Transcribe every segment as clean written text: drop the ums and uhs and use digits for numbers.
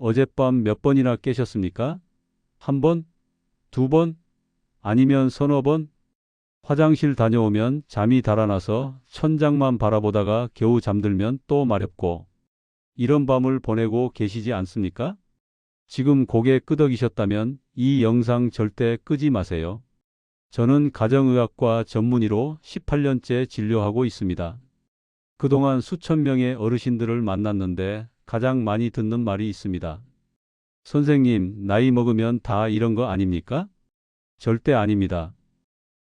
어젯밤 몇 번이나 깨셨습니까? 한 번? 두 번? 아니면 서너 번? 화장실 다녀오면 잠이 달아나서 천장만 바라보다가 겨우 잠들면 또 마렵고 이런 밤을 보내고 계시지 않습니까? 지금 고개 끄덕이셨다면 이 영상 절대 끄지 마세요. 저는 가정의학과 전문의로 18년째 진료하고 있습니다. 그동안 수천 명의 어르신들을 만났는데 가장 많이 듣는 말이 있습니다. 선생님, 나이 먹으면 다 이런 거 아닙니까? 절대 아닙니다.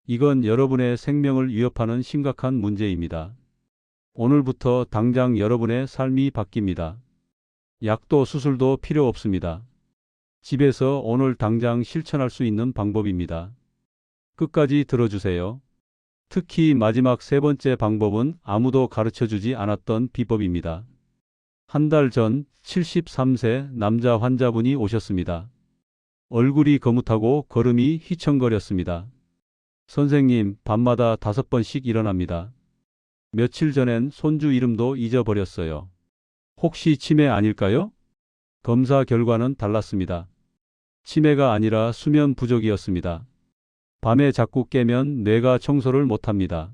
이건 여러분의 생명을 위협하는 심각한 문제입니다. 오늘부터 당장 여러분의 삶이 바뀝니다. 약도 수술도 필요 없습니다. 집에서 오늘 당장 실천할 수 있는 방법입니다. 끝까지 들어주세요. 특히 마지막 세 번째 방법은 아무도 가르쳐주지 않았던 비법입니다. 한 달 전 73세 남자 환자분이 오셨습니다. 얼굴이 거뭇하고 걸음이 휘청거렸습니다. 선생님, 밤마다 5번씩 일어납니다. 며칠 전엔 손주 이름도 잊어버렸어요. 혹시 치매 아닐까요? 검사 결과는 달랐습니다. 치매가 아니라 수면 부족이었습니다. 밤에 자꾸 깨면 뇌가 청소를 못합니다.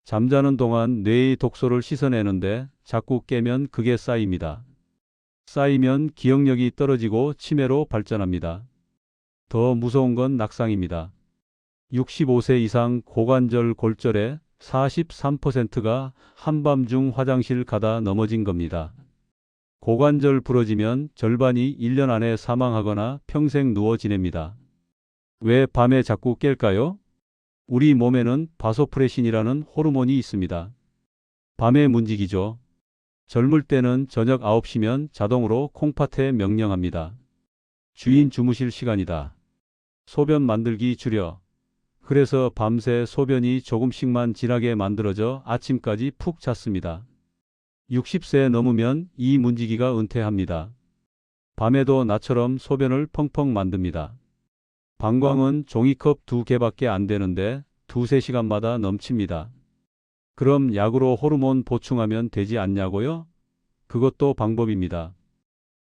잠자는 동안 뇌의 독소를 씻어내는데 자꾸 깨면 그게 쌓입니다. 쌓이면 기억력이 떨어지고 치매로 발전합니다. 더 무서운 건 낙상입니다. 65세 이상 고관절 골절의 43%가 한밤중 화장실 가다 넘어진 겁니다. 고관절 부러지면 절반이 1년 안에 사망하거나 평생 누워 지냅니다. 왜 밤에 자꾸 깰까요? 우리 몸에는 바소프레신이라는 호르몬이 있습니다. 밤에 문지기죠. 젊을 때는 저녁 9시면 자동으로 콩팥에 명령합니다. 주인 주무실 시간이다. 소변 만들기 줄여. 그래서 밤새 소변이 조금씩만 진하게 만들어져 아침까지 푹 잤습니다. 60세 넘으면 이 문지기가 은퇴합니다. 밤에도 나처럼 소변을 펑펑 만듭니다. 방광은 종이컵 2개밖에 안 되는데 2~3시간마다 넘칩니다. 그럼 약으로 호르몬 보충하면 되지 않냐고요? 그것도 방법입니다.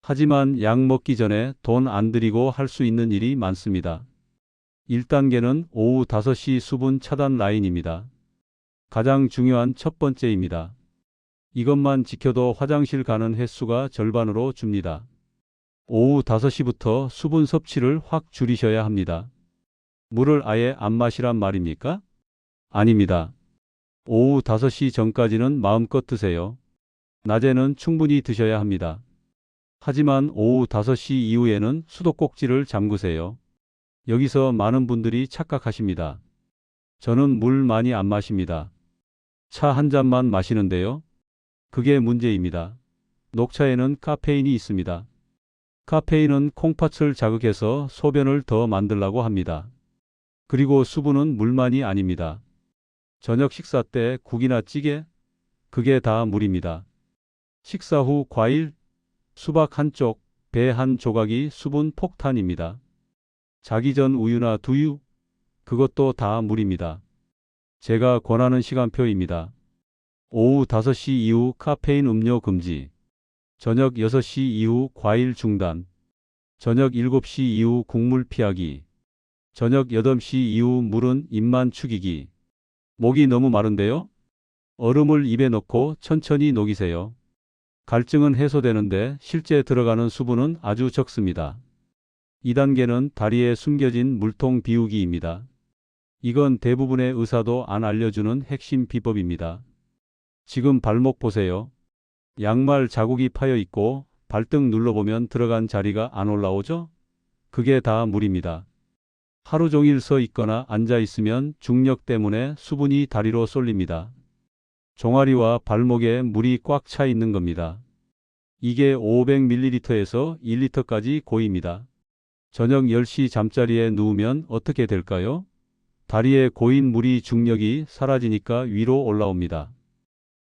하지만 약 먹기 전에 돈 안 들이고 할 수 있는 일이 많습니다. 1단계는 오후 5시 수분 차단 라인입니다. 가장 중요한 첫 번째입니다. 이것만 지켜도 화장실 가는 횟수가 절반으로 줍니다. 오후 5시부터 수분 섭취를 확 줄이셔야 합니다. 물을 아예 안 마시란 말입니까? 아닙니다. 오후 5시 전까지는 마음껏 드세요. 낮에는 충분히 드셔야 합니다. 하지만 오후 5시 이후에는 수도꼭지를 잠그세요. 여기서 많은 분들이 착각하십니다. 저는 물 많이 안 마십니다. 차 한 잔만 마시는데요. 그게 문제입니다. 녹차에는 카페인이 있습니다. 카페인은 콩팥을 자극해서 소변을 더 만들라고 합니다. 그리고 수분은 물만이 아닙니다. 저녁 식사 때 국이나 찌개? 그게 다 물입니다. 식사 후 과일, 수박 한 쪽, 배 한 조각이 수분 폭탄입니다. 자기 전 우유나 두유? 그것도 다 물입니다. 제가 권하는 시간표입니다. 오후 5시 이후 카페인 음료 금지. 저녁 6시 이후 과일 중단. 저녁 7시 이후 국물 피하기. 저녁 8시 이후 물은 입만 축이기. 목이 너무 마른데요? 얼음을 입에 넣고 천천히 녹이세요. 갈증은 해소되는데 실제 들어가는 수분은 아주 적습니다. 2단계는 다리에 숨겨진 물통 비우기입니다. 이건 대부분의 의사도 안 알려주는 핵심 비법입니다. 지금 발목 보세요. 양말 자국이 파여 있고 발등 눌러보면 들어간 자리가 안 올라오죠? 그게 다 물입니다. 하루 종일 서 있거나 앉아 있으면 중력 때문에 수분이 다리로 쏠립니다. 종아리와 발목에 물이 꽉 차 있는 겁니다. 이게 500ml에서 1리터까지 고입니다. 저녁 10시 잠자리에 누우면 어떻게 될까요? 다리에 고인 물이 중력이 사라지니까 위로 올라옵니다.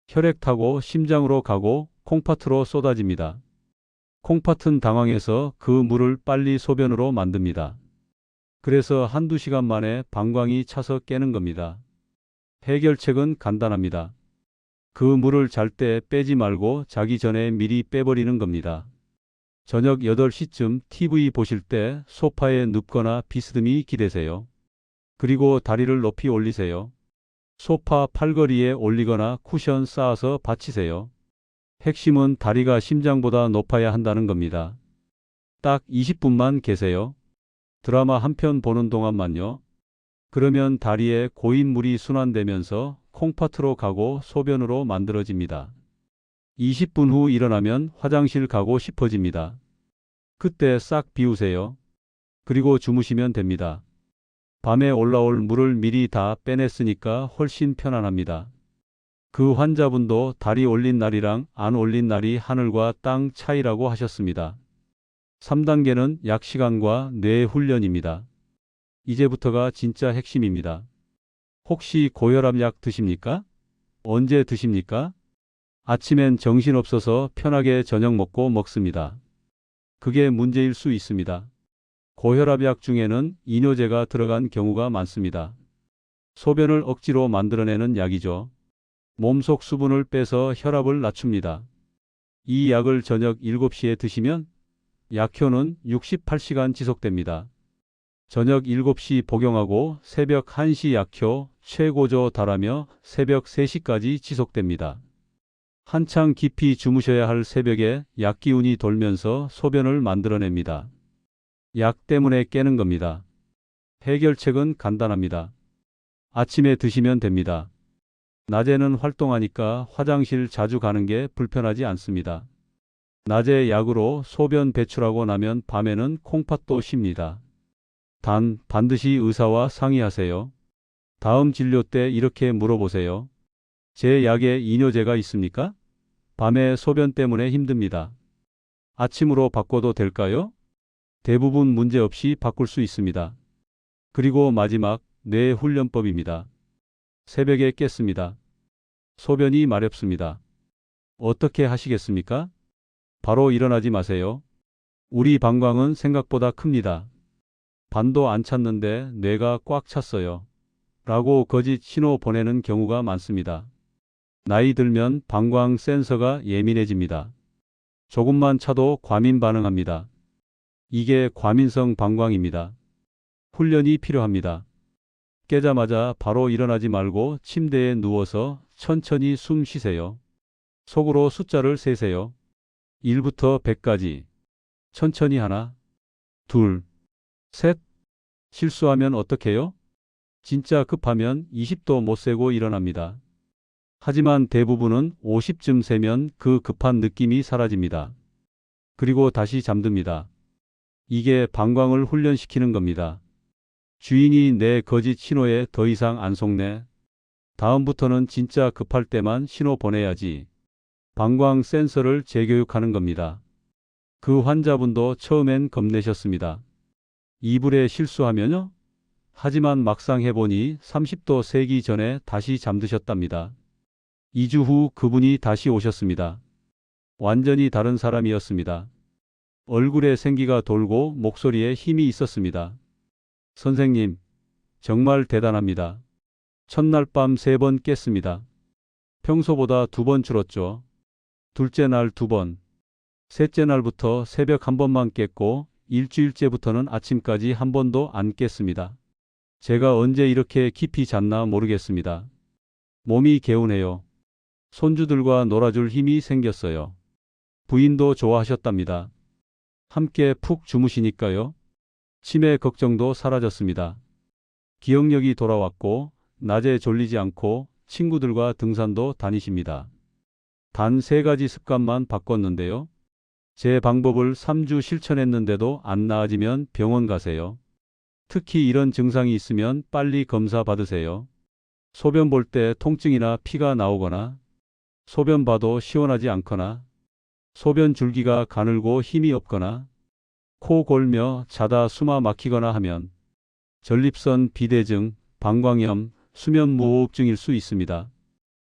혈액 타고 심장으로 가고 콩팥으로 쏟아집니다. 콩팥은 당황해서 그 물을 빨리 소변으로 만듭니다. 그래서 한두 시간 만에 방광이 차서 깨는 겁니다. 해결책은 간단합니다. 그 물을 잘 때 빼지 말고 자기 전에 미리 빼버리는 겁니다. 저녁 8시쯤 TV 보실 때 소파에 눕거나 비스듬히 기대세요. 그리고 다리를 높이 올리세요. 소파 팔걸이에 올리거나 쿠션 쌓아서 받치세요. 핵심은 다리가 심장보다 높아야 한다는 겁니다. 딱 20분만 계세요. 드라마 한 편 보는 동안만요. 그러면 다리에 고인 물이 순환되면서 콩팥으로 가고 소변으로 만들어집니다. 20분 후 일어나면 화장실 가고 싶어집니다. 그때 싹 비우세요. 그리고 주무시면 됩니다. 밤에 올라올 물을 미리 다 빼냈으니까 훨씬 편안합니다. 그 환자분도 다리 올린 날이랑 안 올린 날이 하늘과 땅 차이라고 하셨습니다. 3단계는 약 시간과 뇌 훈련입니다. 이제부터가 진짜 핵심입니다. 혹시 고혈압 약 드십니까? 언제 드십니까? 아침엔 정신없어서 편하게 저녁 먹고 먹습니다. 그게 문제일 수 있습니다. 고혈압 약 중에는 이뇨제가 들어간 경우가 많습니다. 소변을 억지로 만들어내는 약이죠. 몸속 수분을 빼서 혈압을 낮춥니다. 이 약을 저녁 7시에 드시면 약효는 68시간 지속됩니다. 저녁 7시 복용하고 새벽 1시 약효 최고조 달하며 새벽 3시까지 지속됩니다. 한창 깊이 주무셔야 할 새벽에 약 기운이 돌면서 소변을 만들어냅니다. 약 때문에 깨는 겁니다. 해결책은 간단합니다. 아침에 드시면 됩니다. 낮에는 활동하니까 화장실 자주 가는 게 불편하지 않습니다. 낮에 약으로 소변 배출하고 나면 밤에는 콩팥도 쉽니다. 단, 반드시 의사와 상의하세요. 다음 진료 때 이렇게 물어보세요. 제 약에 이뇨제가 있습니까? 밤에 소변 때문에 힘듭니다. 아침으로 바꿔도 될까요? 대부분 문제없이 바꿀 수 있습니다. 그리고 마지막, 뇌 훈련법입니다. 새벽에 깼습니다. 소변이 마렵습니다. 어떻게 하시겠습니까? 바로 일어나지 마세요. 우리 방광은 생각보다 큽니다. 반도 안 찼는데 뇌가 꽉 찼어요. 라고 거짓 신호 보내는 경우가 많습니다. 나이 들면 방광 센서가 예민해집니다. 조금만 차도 과민 반응합니다. 이게 과민성 방광입니다. 훈련이 필요합니다. 깨자마자 바로 일어나지 말고 침대에 누워서 천천히 숨 쉬세요. 속으로 숫자를 세세요. 1부터 100까지. 천천히 하나, 둘, 셋. 실수하면 어떡해요? 진짜 급하면 20도 못 세고 일어납니다. 하지만 대부분은 50쯤 세면 그 급한 느낌이 사라집니다. 그리고 다시 잠듭니다. 이게 방광을 훈련시키는 겁니다. 주인이 내 거짓 신호에 더 이상 안 속네. 다음부터는 진짜 급할 때만 신호 보내야지. 방광 센서를 재교육하는 겁니다. 그 환자분도 처음엔 겁내셨습니다. 이불에 실수하면요? 하지만 막상 해보니 30도 세기 전에 다시 잠드셨답니다. 2주 후 그분이 다시 오셨습니다. 완전히 다른 사람이었습니다. 얼굴에 생기가 돌고 목소리에 힘이 있었습니다. 선생님, 정말 대단합니다. 첫날 밤 3번 깼습니다. 평소보다 2번 줄었죠. 둘째 날 2번. 셋째 날부터 새벽 1번만 깼고 일주일째부터는 아침까지 1번도 안 깼습니다. 제가 언제 이렇게 깊이 잤나 모르겠습니다. 몸이 개운해요. 손주들과 놀아줄 힘이 생겼어요. 부인도 좋아하셨답니다. 함께 푹 주무시니까요. 치매 걱정도 사라졌습니다. 기억력이 돌아왔고 낮에 졸리지 않고 친구들과 등산도 다니십니다. 단 3가지 습관만 바꿨는데요. 제 방법을 3주 실천했는데도 안 나아지면 병원 가세요. 특히 이런 증상이 있으면 빨리 검사 받으세요. 소변 볼 때 통증이나 피가 나오거나 소변 봐도 시원하지 않거나 소변 줄기가 가늘고 힘이 없거나 코 골며 자다 숨아 막히거나 하면 전립선 비대증, 방광염, 수면무호흡증일 수 있습니다.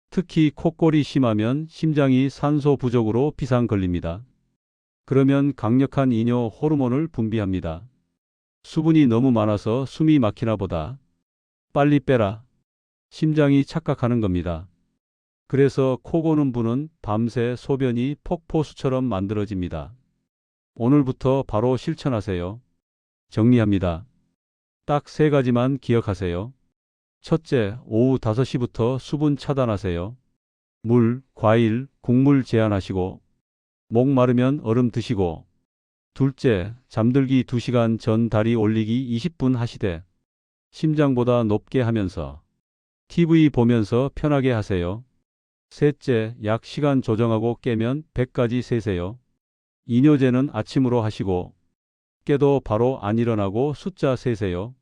특히 콧골이 심하면 심장이 산소 부족으로 비상 걸립니다. 그러면 강력한 이뇨 호르몬을 분비합니다. 수분이 너무 많아서 숨이 막히나 보다. 빨리 빼라. 심장이 착각하는 겁니다. 그래서 코 고는 분은 밤새 소변이 폭포수처럼 만들어집니다. 오늘부터 바로 실천하세요. 정리합니다. 딱 3가지만 기억하세요. 첫째, 오후 5시부터 수분 차단하세요. 물, 과일, 국물 제한하시고, 목 마르면 얼음 드시고. 둘째, 잠들기 2시간 전 다리 올리기 20분 하시되, 심장보다 높게 하면서 TV 보면서 편하게 하세요. 셋째, 약 시간 조정하고 깨면 100까지 세세요. 이뇨제는 아침으로 하시고, 깨도 바로 안 일어나고 숫자 세세요.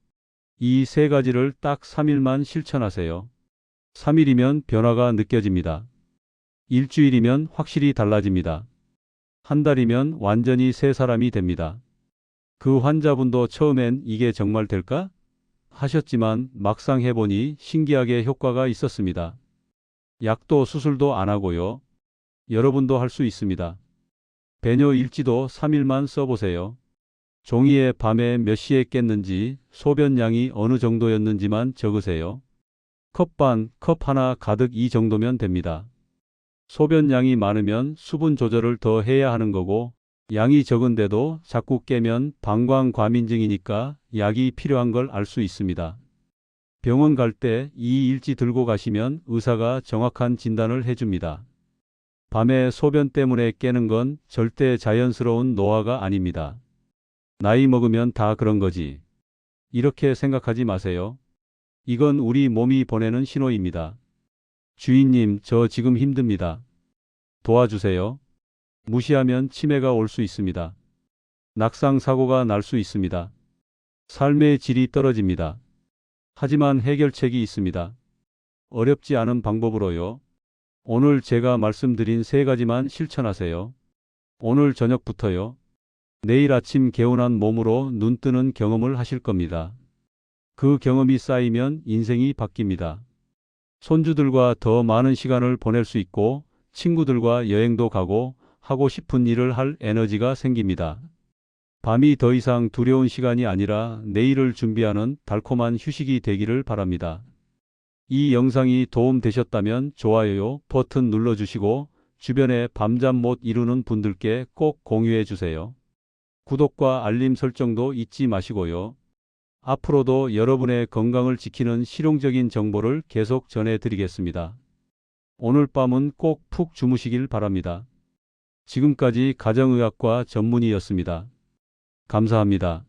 이 3가지를 딱 3일만 실천하세요. 3일이면 변화가 느껴집니다. 일주일이면 확실히 달라집니다. 한 달이면 완전히 새 사람이 됩니다. 그 환자분도 처음엔 이게 정말 될까? 하셨지만 막상 해보니 신기하게 효과가 있었습니다. 약도 수술도 안 하고요. 여러분도 할 수 있습니다. 배뇨 일지도 3일만 써보세요. 종이에 밤에 몇 시에 깼는지, 소변량이 어느 정도였는지만 적으세요. 컵 반, 컵 하나 가득 이 정도면 됩니다. 소변량이 많으면 수분 조절을 더 해야 하는 거고, 양이 적은데도 자꾸 깨면 방광과민증이니까 약이 필요한 걸 알 수 있습니다. 병원 갈 때 이 일지 들고 가시면 의사가 정확한 진단을 해줍니다. 밤에 소변 때문에 깨는 건 절대 자연스러운 노화가 아닙니다. 나이 먹으면 다 그런 거지. 이렇게 생각하지 마세요. 이건 우리 몸이 보내는 신호입니다. 주인님, 저 지금 힘듭니다. 도와주세요. 무시하면 치매가 올 수 있습니다. 낙상 사고가 날 수 있습니다. 삶의 질이 떨어집니다. 하지만 해결책이 있습니다. 어렵지 않은 방법으로요. 오늘 제가 말씀드린 3가지만 실천하세요. 오늘 저녁부터요. 내일 아침 개운한 몸으로 눈 뜨는 경험을 하실 겁니다. 그 경험이 쌓이면 인생이 바뀝니다. 손주들과 더 많은 시간을 보낼 수 있고, 친구들과 여행도 가고, 하고 싶은 일을 할 에너지가 생깁니다. 밤이 더 이상 두려운 시간이 아니라 내일을 준비하는 달콤한 휴식이 되기를 바랍니다. 이 영상이 도움 되셨다면 좋아요 버튼 눌러주시고, 주변에 밤잠 못 이루는 분들께 꼭 공유해 주세요. 구독과 알림 설정도 잊지 마시고요. 앞으로도 여러분의 건강을 지키는 실용적인 정보를 계속 전해드리겠습니다. 오늘 밤은 꼭 푹 주무시길 바랍니다. 지금까지 가정의학과 전문의였습니다. 감사합니다.